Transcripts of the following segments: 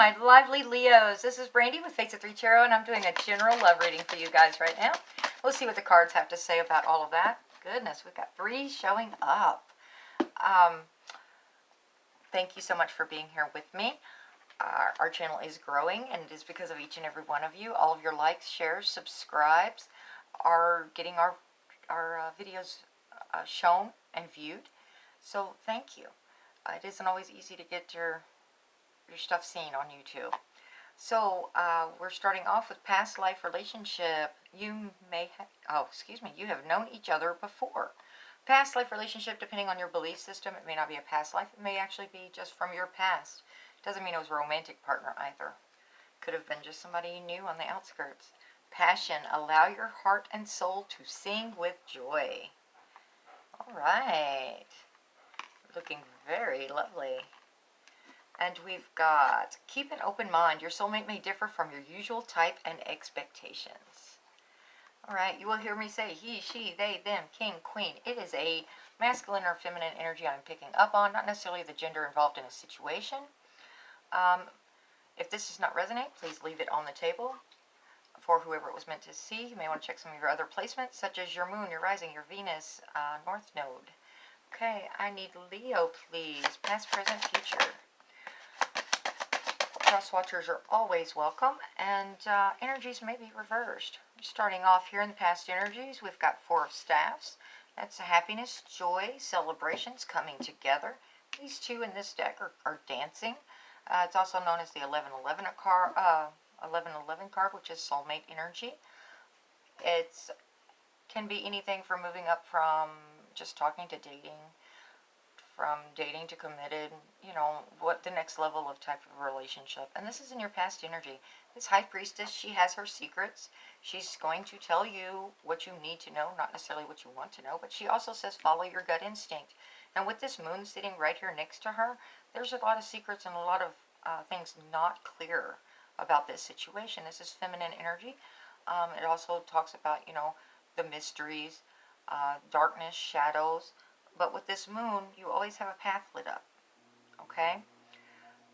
my lively Leos. This is Brandy with Fates of Three Tarot, and I'm doing a general love reading for you guys right now. We'll see what the cards have to say about all of that. Goodness, we've got 3 showing up. Thank you so much for being here with me. Our channel is growing, and it is because of each and every one of you. All of your likes, shares, subscribes are getting our videos shown and viewed. So thank you. It isn't always easy to get your stuff seen on YouTube. So we're starting off with past life relationship. You have known each other before. Past life relationship, depending on your belief system, it may not be a past life. It may actually be just from your past. Doesn't mean it was a romantic partner either. Could have been just somebody you knew on the outskirts. Passion, allow your heart and soul to sing with joy. All right. Looking very lovely. And we've got, keep an open mind. Your soulmate may differ from your usual type and expectations. All right, you will hear me say he, she, they, them, king, queen. It is a masculine or feminine energy I'm picking up on, not necessarily the gender involved in a situation. If this does not resonate, please leave it on the table for whoever it was meant to see. You may want to check some of your other placements, such as your moon, your rising, your Venus, North Node. Okay, I need Leo, please. Past, present, future. Cross watchers are always welcome, and energies may be reversed. Starting off here in the past energies, we've got 4 of staffs. That's happiness, joy, celebrations coming together. These 2 in this deck are dancing. It's also known as the 1111 card, which is soulmate energy. It can be anything from moving up from just talking to dating, from dating to committed, you know, what the next level of type of relationship. And this is in your past energy. This high priestess, she has her secrets. She's going to tell you what you need to know, not necessarily what you want to know, but she also says follow your gut instinct. And with this moon sitting right here next to her, there's a lot of secrets and a lot of things not clear about this situation. This is feminine energy. It also talks about, you know, the mysteries, darkness, shadows. But with this moon, you always have a path lit up, okay?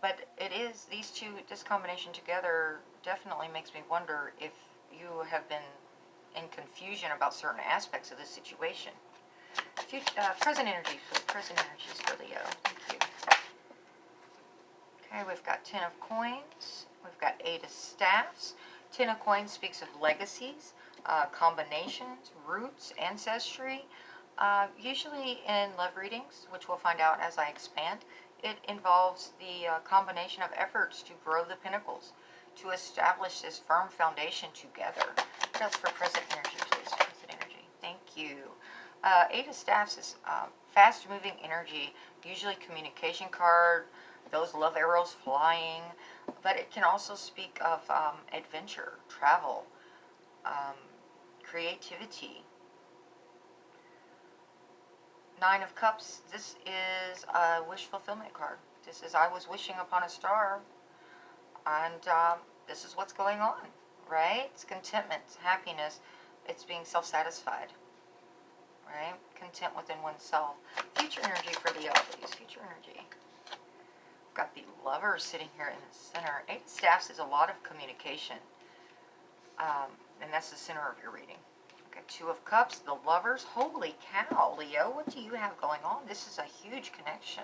But it is, this combination together definitely makes me wonder if you have been in confusion about certain aspects of this situation. Present energies for Leo. Thank you. Okay, we've got 10 of coins. We've got 8 of staffs. 10 of coins speaks of legacies, combinations, roots, ancestry. Usually in love readings, which we'll find out as I expand, it involves the combination of efforts to grow the pinnacles, to establish this firm foundation together. What else for present energy, please? Present energy. Thank you. 8 of staffs is fast-moving energy, usually communication card, those love arrows flying, but it can also speak of adventure, travel, creativity. 9 of Cups, this is a wish fulfillment card. This is I was wishing upon a star, and this is what's going on, right? It's contentment, it's happiness, it's being self-satisfied, right? Content within oneself. Future energy for Leo, please. Future energy. Got the Lover sitting here in the center. 8 of Staffs is a lot of communication, and that's the center of your reading. Okay, 2 of Cups, the Lovers. Holy cow, Leo, what do you have going on? This is a huge connection.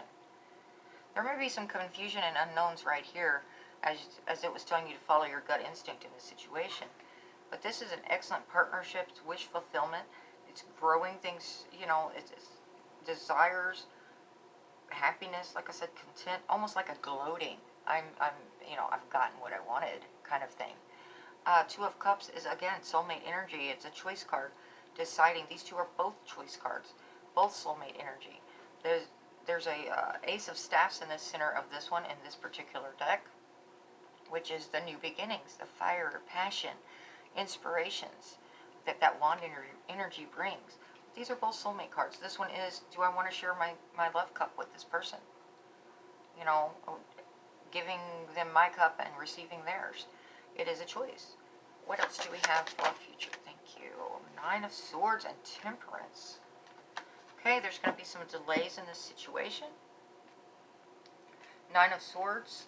There may be some confusion and unknowns right here, as it was telling you to follow your gut instinct in this situation. But this is an excellent partnership. It's wish fulfillment. It's growing things, you know, it's desires, happiness, like I said, content, almost like a gloating. You know, I've gotten what I wanted kind of thing. 2 of Cups is, again, soulmate energy. It's a choice card, deciding. These 2 are both choice cards, both soulmate energy. There's a Ace of Staffs in the center of this one, in this particular deck, which is the new beginnings, the fire, passion, inspirations that wand energy brings. These are both soulmate cards. This one is, do I want to share my love cup with this person? You know, giving them my cup and receiving theirs. It is a choice. What else do we have for future? Thank you. 9 of Swords and Temperance. Okay, there's going to be some delays in this situation. 9 of Swords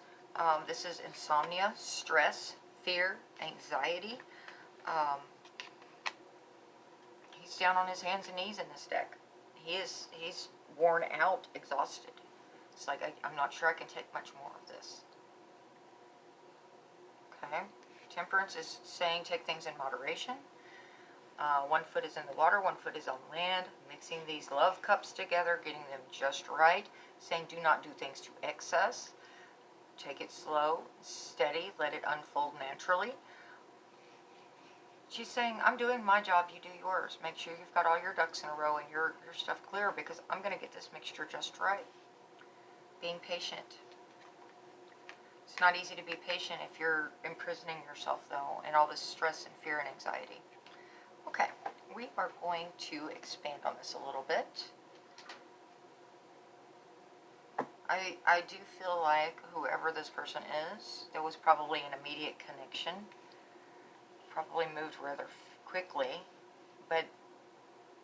This is insomnia, stress, fear, anxiety. Um, he's down on his hands and knees in this deck. He's worn out, exhausted. It's like, I'm not sure I can take much more of this. Okay. Temperance is saying take things in moderation. 1 foot is in the water, 1 foot is on land. Mixing these love cups together, getting them just right. Saying do not do things to excess. Take it slow, steady, let it unfold naturally. She's saying, I'm doing my job, you do yours. Make sure you've got all your ducks in a row and your stuff clear, because I'm going to get this mixture just right. Being patient. It's not easy to be patient if you're imprisoning yourself, though, and all this stress and fear and anxiety. Okay, we are going to expand on this a little bit. I do feel like whoever this person is, there was probably an immediate connection. Probably moved rather quickly, but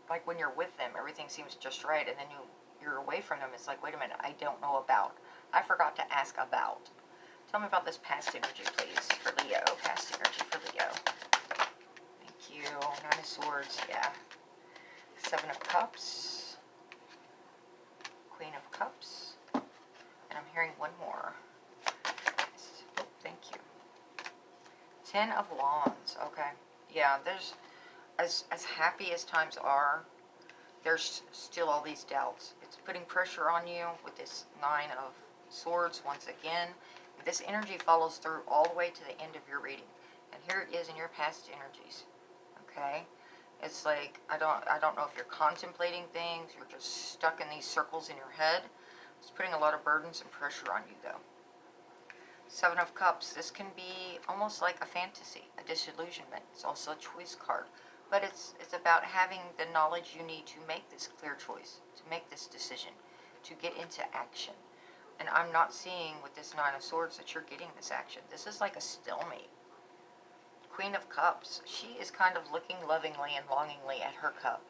like when you're with them, everything seems just right, and then you're away from them. It's like, wait a minute, I don't know about. I forgot to ask about. Tell me about this past energy, please, for Leo. Past energy for Leo. Thank you. 9 of Swords, yeah. 7 of Cups. Queen of Cups. And I'm hearing one more. Oh, thank you. 10 of Wands. Okay. Yeah, there's, as happy as times are, there's still all these doubts. It's putting pressure on you with this 9 of Swords once again. This energy follows through all the way to the end of your reading. And here it is in your past energies. Okay? It's like, I don't know if you're contemplating things, you're just stuck in these circles in your head. It's putting a lot of burdens and pressure on you, though. 7 of Cups, this can be almost like a fantasy, a disillusionment. It's also a choice card. But it's about having the knowledge you need to make this clear choice, to make this decision, to get into action. And I'm not seeing with this 9 of Swords that you're getting this action. This is like a stalemate. Queen of Cups, she is kind of looking lovingly and longingly at her cup.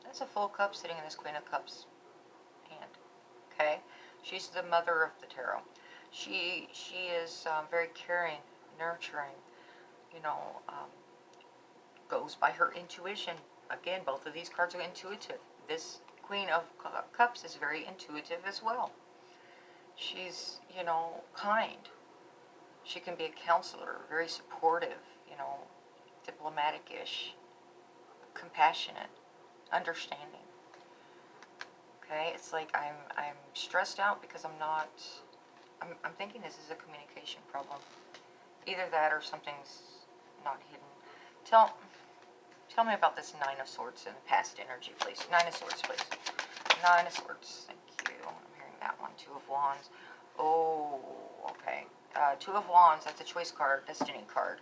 That's a full cup sitting in this Queen of Cups hand. Okay? She's the mother of the tarot. She is very caring, nurturing, goes by her intuition. Again, both of these cards are intuitive. This Queen of Cups is very intuitive as well. She's, kind. She can be a counselor, very supportive, diplomatic-ish, compassionate, understanding. Okay, it's like I'm stressed out because I'm thinking this is a communication problem. Either that or something's not hidden. Tell me about this 9 of Swords in the past energy, please. 9 of Swords, please. 9 of Swords, thank you. I'm hearing that one. 2 of Wands. Oh, okay. 2 of Wands, that's a choice card, destiny card.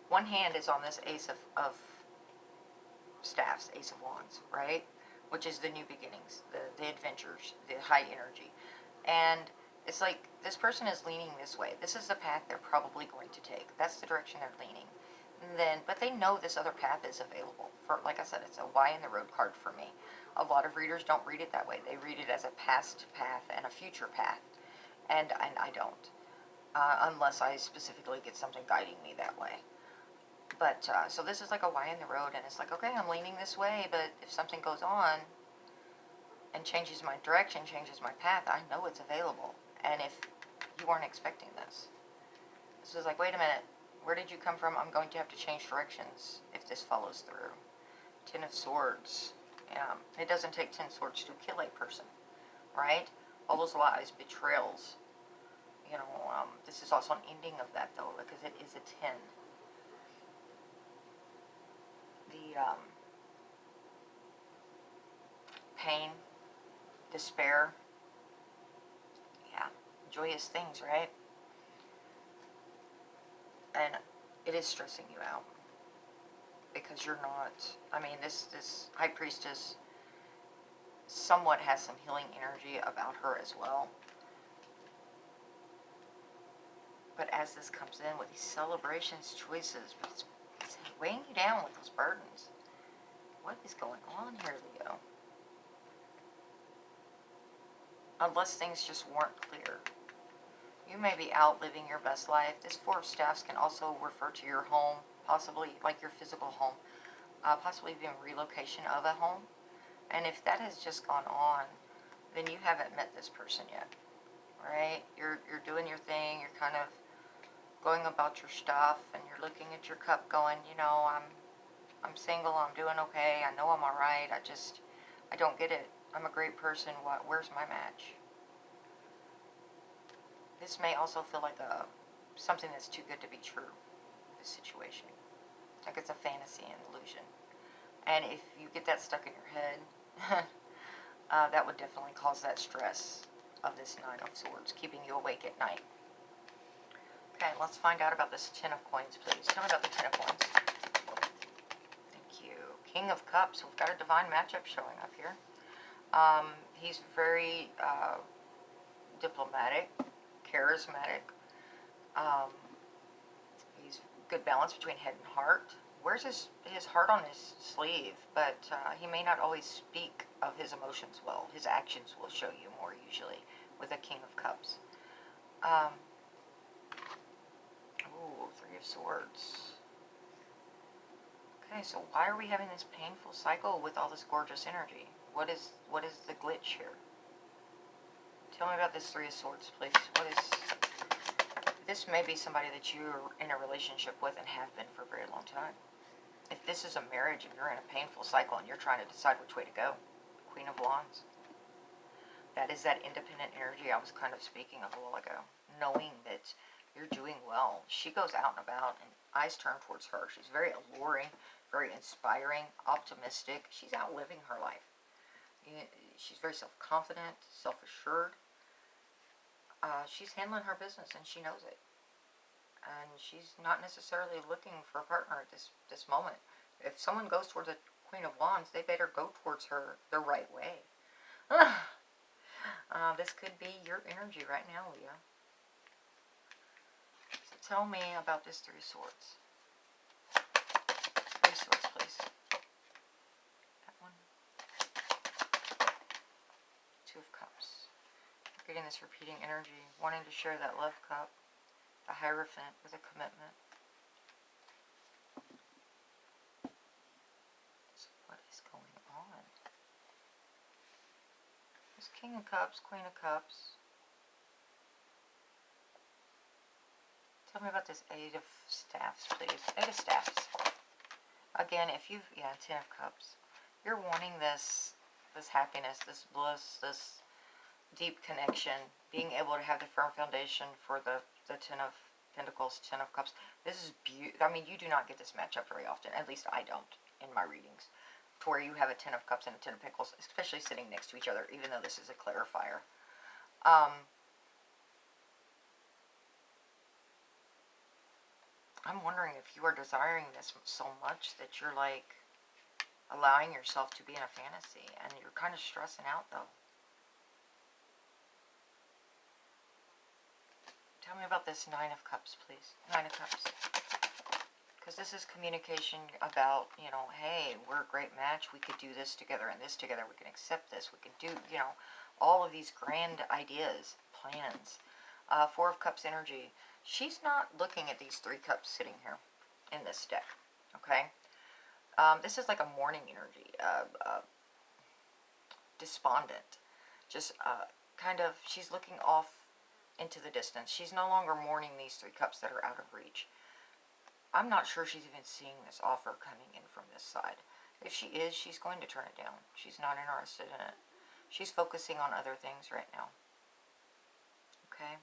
One hand is on this Ace of Staffs, Ace of Wands, right? Which is the new beginnings, the adventures, the high energy. And it's like this person is leaning this way. This is the path they're probably going to take. That's the direction they're leaning. But they know this other path is available. For, like I said, it's a Y in the road card for me. A lot of readers don't read it that way. They read it as a past path and a future path. And I don't. Unless I specifically get something guiding me that way. But, so this is like a Y in the road, and it's like, okay, I'm leaning this way, but if something goes on and changes my direction, changes my path, I know it's available. And if you weren't expecting this is like, wait a minute, where did you come from? I'm going to have to change directions if this follows through. 10 of Swords. It doesn't take 10 swords to kill a person, right? All those lies, betrayals. This is also an ending of that, though, because it is a 10. The pain, despair, yeah, joyous things, right? And it is stressing you out because you're not, this High Priestess somewhat has some healing energy about her as well. But as this comes in with these celebrations, choices, it's weighing you down with those burdens. What is going on here, Leo? Unless things just weren't clear. You may be out living your best life. This Four of Staffs can also refer to your home, possibly like your physical home, possibly even relocation of a home. And if that has just gone on, then you haven't met this person yet, right? You're doing your thing. You're kind of going about your stuff, and you're looking at your cup, going, I'm single. I'm doing okay. I know I'm all right. I don't get it. I'm a great person. Where's my match? This may also feel like something that's too good to be true. This situation, like it's a fantasy and illusion. And if you get that stuck in your head, that would definitely cause that stress of this Nine of Swords, keeping you awake at night. Okay, let's find out about this Ten of Coins, please. Tell me about the Ten of Coins. Thank you. King of Cups. We've got a divine matchup showing up here. He's very diplomatic, charismatic. He's good balance between head and heart. Wears his heart on his sleeve, but he may not always speak of his emotions well. His actions will show you more usually with a King of Cups. Three of Swords. Okay, so why are we having this painful cycle with all this gorgeous energy? What is the glitch here? Tell me about this Three of Swords, please. This may be somebody that you're in a relationship with and have been for a very long time. If this is a marriage and you're in a painful cycle and you're trying to decide which way to go, Queen of Wands. That is that independent energy I was kind of speaking of a while ago. Knowing that you're doing well. She goes out and about and eyes turn towards her. She's very alluring, very inspiring, optimistic. She's out living her life. She's very self-confident, self-assured. She's handling her business and she knows it. And she's not necessarily looking for a partner at this moment. If someone goes towards a Queen of Wands, they better go towards her the right way. This could be your energy right now, Leah. So tell me about this Three of Swords. Three of Swords, please. That one. Two of Cups. Getting this repeating energy, wanting to share that love cup. The Hierophant with a commitment. So what is going on? This King of Cups, Queen of Cups. Tell me about this Eight of Staffs, please. Eight of Staffs. Again, Ten of Cups. You're wanting this happiness, this bliss, this deep connection, being able to have the firm foundation for the Ten of Pentacles, Ten of Cups. This is beautiful. I mean, you do not get this matchup very often. At least I don't in my readings. To where you have a Ten of Cups and a Ten of Pentacles, especially sitting next to each other, even though this is a clarifier. I'm wondering if you are desiring this so much that you're like allowing yourself to be in a fantasy, and you're kind of stressing out though. Tell me about this Nine of Cups, please. Nine of Cups. Because this is communication about, hey, we're a great match. We could do this together and this together. We can accept this. We can do, all of these grand ideas, plans. Four of Cups energy. She's not looking at these three cups sitting here in this deck, okay? This is like a morning energy, despondent. Just kind of, she's looking off into the distance. She's no longer mourning these three cups that are out of reach. I'm not sure she's even seeing this offer coming in from this side. If she is, she's going to turn it down. She's not interested in it. She's focusing on other things right now. Okay?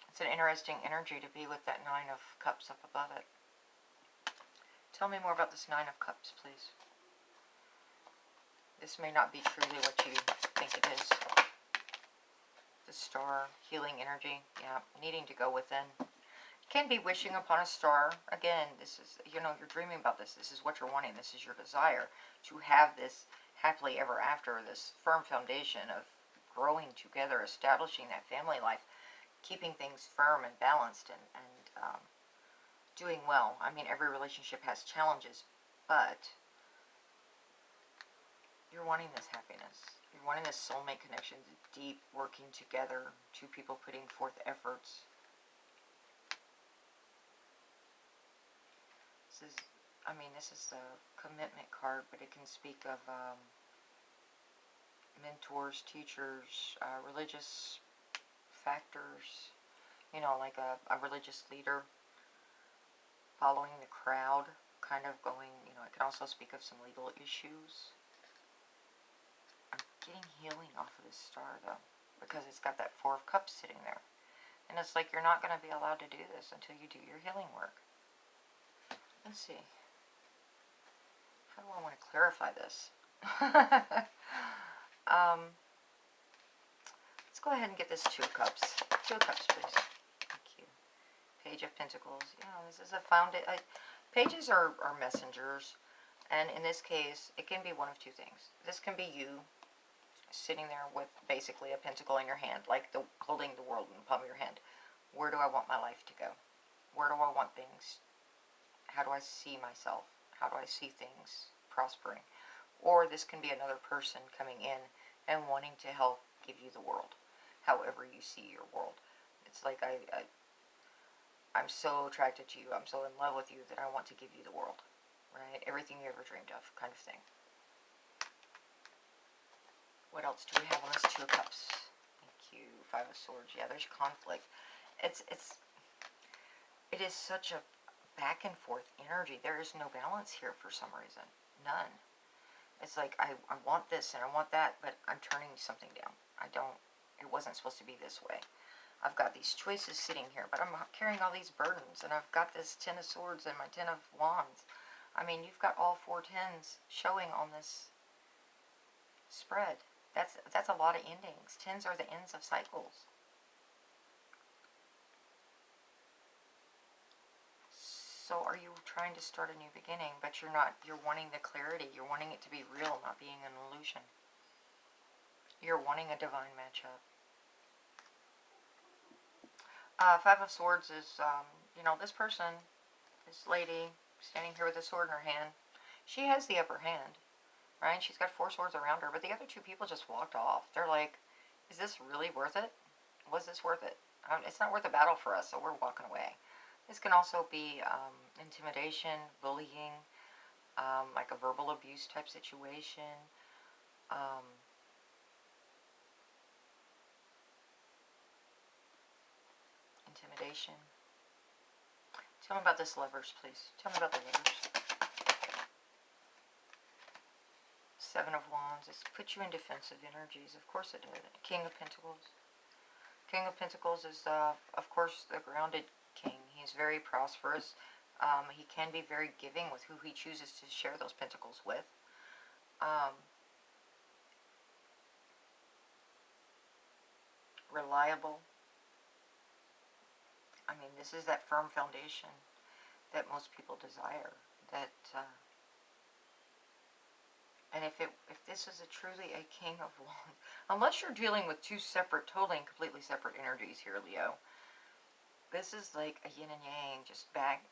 It's an interesting energy to be with that Nine of Cups up above it. Tell me more about this Nine of Cups, please. This may not be truly what you think it is. The Star, healing energy, yeah, needing to go within. Can be wishing upon a star. Again, this is, you're dreaming about this. This is what you're wanting. This is your desire to have this happily ever after, this firm foundation of growing together, establishing that family life, keeping things firm and balanced and doing well. I mean, every relationship has challenges, but you're wanting this happiness. You're wanting this soulmate connection, deep working together, two people putting forth efforts. This is the commitment card, but it can speak of mentors, teachers, religious factors, like a religious leader following the crowd, kind of going, it can also speak of some legal issues. I'm getting healing off of this star, though, because it's got that Four of Cups sitting there. And it's like you're not going to be allowed to do this until you do your healing work. Let's see. How do I want to clarify this? Let's go ahead and get this Two of Cups. Two of Cups, please. Thank you. Page of Pentacles. This is pages are messengers. And in this case, it can be one of two things. This can be you sitting there with basically a pentacle in your hand, like holding the world in the palm of your hand. Where do I want my life to go? Where do I want things? How do I see myself? How do I see things prospering? Or this can be another person coming in and wanting to help give you the world, however you see your world. It's like I'm so attracted to you. I'm so in love with you that I want to give you the world, right? Everything you ever dreamed of, kind of thing. What else do we have on this Two of Cups? Thank you. Five of Swords. Yeah, there's conflict. It is such a back and forth energy. There is no balance here for some reason. None. It's like I want this and I want that, but I'm turning something down. It wasn't supposed to be this way. I've got these choices sitting here, but I'm carrying all these burdens, and I've got this Ten of Swords and my Ten of Wands. You've got all four tens showing on this spread. That's a lot of endings. Tens are the ends of cycles. So are you trying to start a new beginning, but you're not, you're wanting the clarity, you're wanting it to be real, not being an illusion. You're wanting a divine matchup. Five of Swords is, this person, this lady, standing here with a sword in her hand, she has the upper hand, right? She's got four swords around her, but the other two people just walked off. They're like, is this really worth it? Was this worth it? It's not worth a battle for us, so we're walking away. This can also be intimidation, bullying, like a verbal abuse type situation. Intimidation. Tell me about this, Lovers, please. Tell me about the Lovers. Seven of Wands. It's put you in defensive energies. Of course it did. King of Pentacles. King of Pentacles is, of course, the grounded king. He's very prosperous. He can be very giving with who he chooses to share those pentacles with. Reliable. This is that firm foundation that most people desire. And if this is truly a King of Wands, unless you're dealing with two separate, totally and completely separate energies here, Leo, this is like a yin and yang, just back.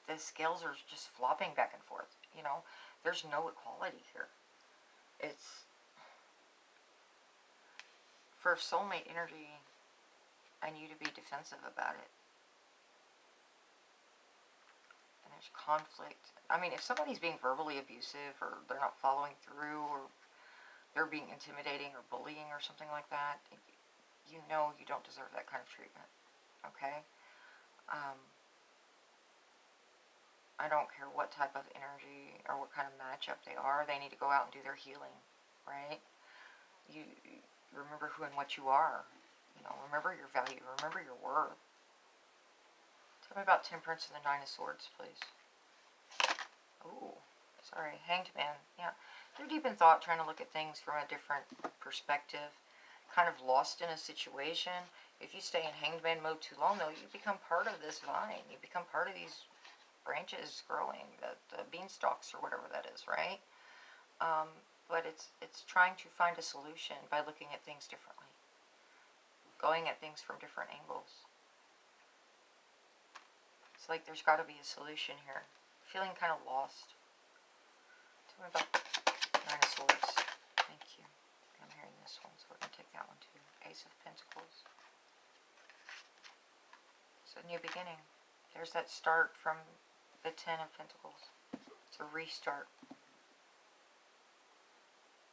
The scales are just flopping back and forth. There's no equality here. It's for soulmate energy, I need to be defensive about it. And there's conflict. If somebody's being verbally abusive, or they're not following through, or they're being intimidating or bullying or something like that, you don't deserve that kind of treatment. Okay? I don't care what type of energy or what kind of matchup they are. They need to go out and do their healing, right? You remember who and what you are. Remember your value. Remember your worth. Tell me about Temperance and the Nine of Swords, please. Ooh, sorry, Hanged Man. Yeah, they're deep in thought, trying to look at things from a different perspective. Kind of lost in a situation. If you stay in Hanged Man mode too long, though, you become part of this vine. You become part of these branches growing, the beanstalks or whatever that is, right? But it's trying to find a solution by looking at things differently, going at things from different angles. It's like there's got to be a solution here. Feeling kind of lost. Tell me about Nine of Swords. Thank you. I'm here. Ace of Pentacles. It's a new beginning. There's that start from the Ten of Pentacles. It's a restart.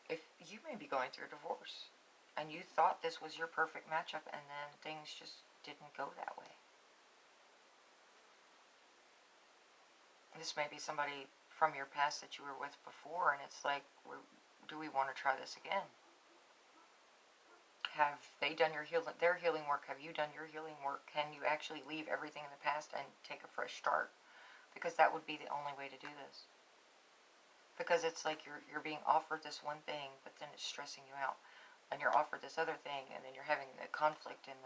If you may be going through a divorce and you thought this was your perfect matchup and then things just didn't go that way. This may be somebody from your past that you were with before, and it's like, do we want to try this again? Have they done their healing work? Have you done your healing work? Can you actually leave everything in the past and take a fresh start? Because that would be the only way to do this. Because it's like you're being offered this one thing, but then it's stressing you out. And you're offered this other thing, and then you're having the conflict and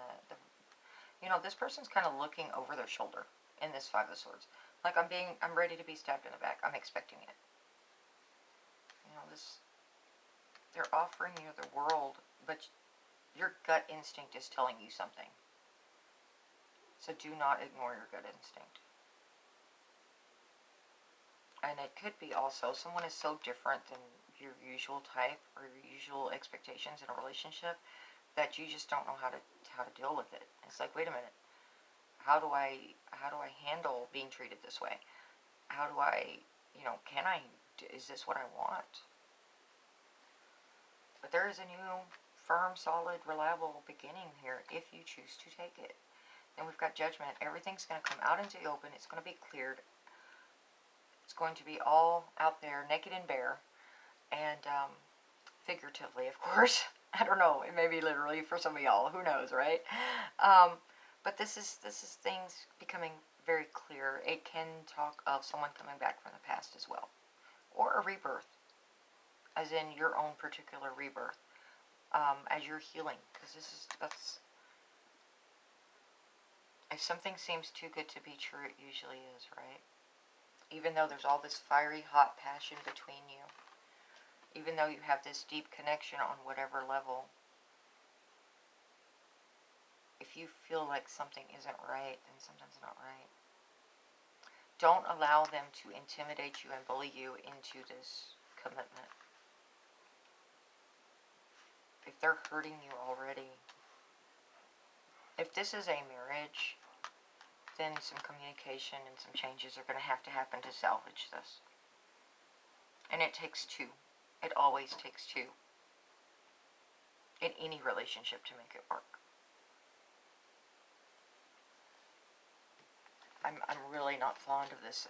this person's kind of looking over their shoulder in this Five of Swords. Like, I'm ready to be stabbed in the back. I'm expecting it. They're offering you the world, but your gut instinct is telling you something. So do not ignore your gut instinct. And it could be also someone is so different than your usual type or your usual expectations in a relationship that you just don't know how to deal with it. It's like, wait a minute. How do I handle being treated this way? How do I, is this what I want? But there is a new, firm, solid, reliable beginning here if you choose to take it. Then we've got Judgment. Everything's going to come out into the open. It's going to be cleared. It's going to be all out there, naked and bare. And figuratively, of course. I don't know. It may be literally for some of y'all. Who knows, right? But this is things becoming very clear. It can talk of someone coming back from the past as well. Or a rebirth. As in your own particular rebirth. As you're healing. Because that's... If something seems too good to be true, it usually is, right? Even though there's all this fiery, hot passion between you. Even though you have this deep connection on whatever level. If you feel like something isn't right, then something's not right. Don't allow them to intimidate you and bully you into this commitment. If they're hurting you already, if this is a marriage, then some communication and some changes are going to happen to salvage this. And it takes two. It always takes two. In any relationship to make it work. I'm really not fond of this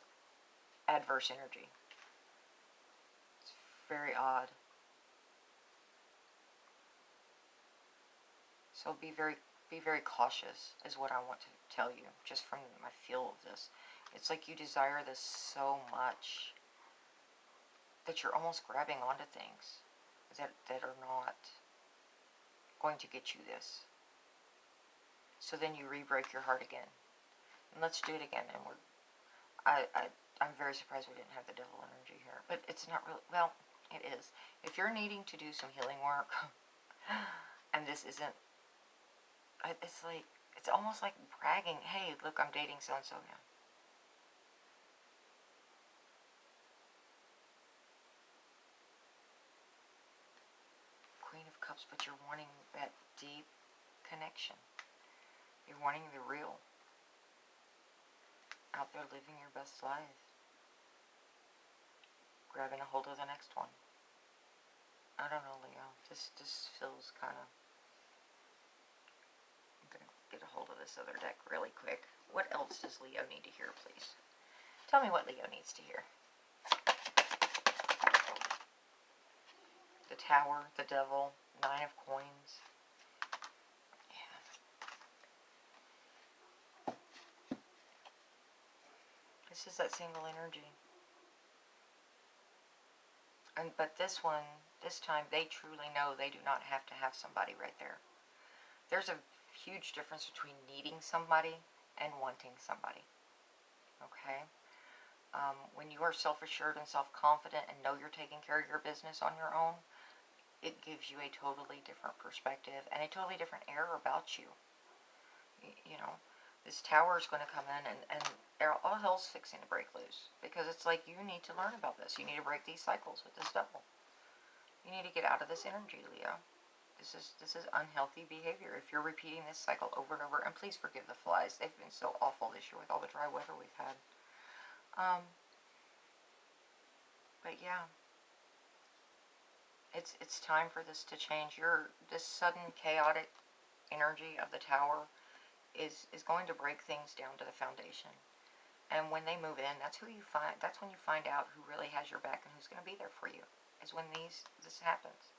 adverse energy. It's very odd. So be very cautious is what I want to tell you, just from my feel of this. It's like you desire this so much that you're almost grabbing onto things that are not going to get you this. So then you re-break your heart again. And let's do it again. And I'm very surprised we didn't have the devil energy here. But it's not really, well, it is. If you're needing to do some healing work, and this isn't, it's almost like bragging, hey, look, I'm dating so-and-so now. Queen of Cups, but you're wanting that deep connection. You're wanting the real. Out there living your best life. Grabbing a hold of the next one. I don't know, Leo. This feels kind of... I'm going to get a hold of this other deck really quick. What else does Leo need to hear, please? Tell me what Leo needs to hear. The Tower, the Devil, Nine of Coins. This is that single energy. But this time, they truly know they do not have to have somebody right there. There's a huge difference between needing somebody and wanting somebody. Okay? When you are self-assured and self-confident and know you're taking care of your business on your own, it gives you a totally different perspective and a totally different air about you. You know, this Tower is going to come in and all hell's fixing to break loose. Because it's like, you need to learn about this. You need to break these cycles with this devil. You need to get out of this energy, Leo. This is unhealthy behavior if you're repeating this cycle over and over. And please forgive the flies. They've been so awful this year with all the dry weather we've had. But yeah, it's time for this to change. This sudden chaotic energy of the tower is going to break things down to the foundation. And when they move in, that's when you find out who really has your back and who's going to be there for you. Is when this happens.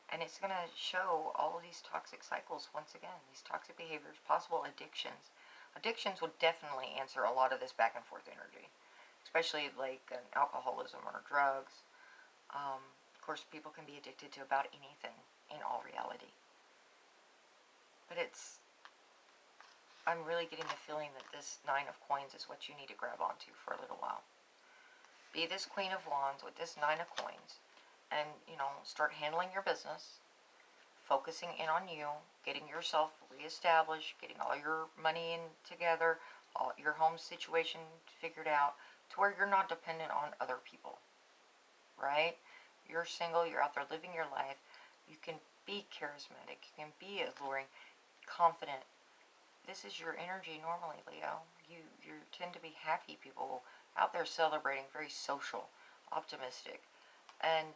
And it's going to show all of these toxic cycles once again, these toxic behaviors, possible addictions. Addictions would definitely answer a lot of this back and forth energy, especially like alcoholism or drugs. Of course, people can be addicted to about anything in all reality. But I'm really getting the feeling that this Nine of Coins is what you need to grab onto for a little while. Be this Queen of Wands with this Nine of Coins, and, start handling your business, focusing in on you, getting yourself reestablished, getting all your money in together, all your home situation figured out, to where you're not dependent on other people, right? You're single, you're out there living your life, you can be charismatic, you can be alluring, confident. This is your energy normally, Leo. You tend to be happy people out there celebrating, very social, optimistic, and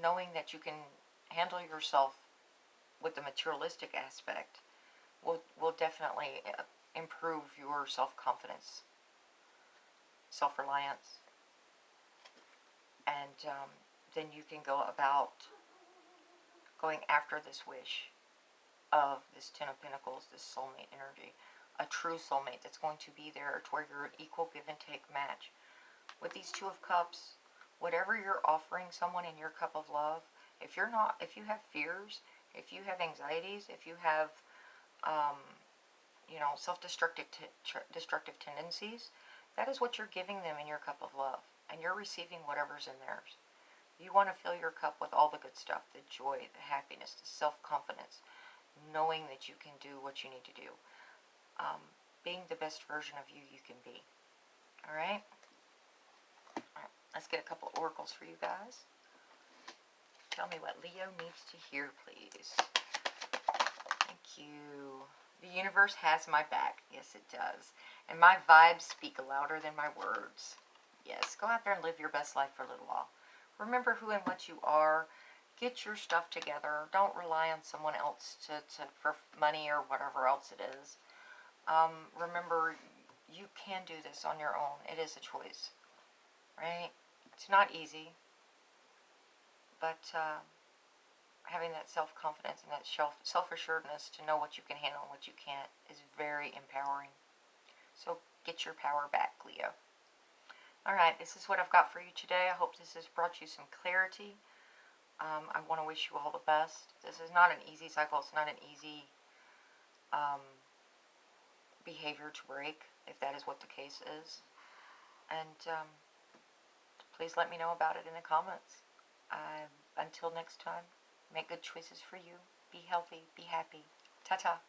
knowing that you can handle yourself with the materialistic aspect will definitely improve your self-confidence, self-reliance, and then you can go about going after this wish of this Ten of Pentacles, this soulmate energy, a true soulmate that's going to be there to where you're an equal give and take match. With these Two of Cups, whatever you're offering someone in your cup of love, if you have fears, if you have anxieties, if you have, self-destructive tendencies, that is what you're giving them in your cup of love, and you're receiving whatever's in theirs. You want to fill your cup with all the good stuff, the joy, the happiness, the self-confidence, knowing that you can do what you need to do, being the best version of you can be. All right? Let's get a couple oracles for you guys. Tell me what Leo needs to hear, please. Thank you. The universe has my back. Yes, it does. And my vibes speak louder than my words. Yes, go out there and live your best life for a little while. Remember who and what you are. Get your stuff together. Don't rely on someone else for money or whatever else it is. Remember, you can do this on your own. It is a choice, right? It's not easy, but having that self-confidence and that self-assuredness to know what you can handle and what you can't is very empowering. So get your power back, Leo. Alright, this is what I've got for you today. I hope this has brought you some clarity. I want to wish you all the best. This is not an easy cycle. It's not an easy behavior to break, if that is what the case is. And please let me know about it in the comments. Until next time, make good choices for you. Be healthy. Be happy. Ta-ta.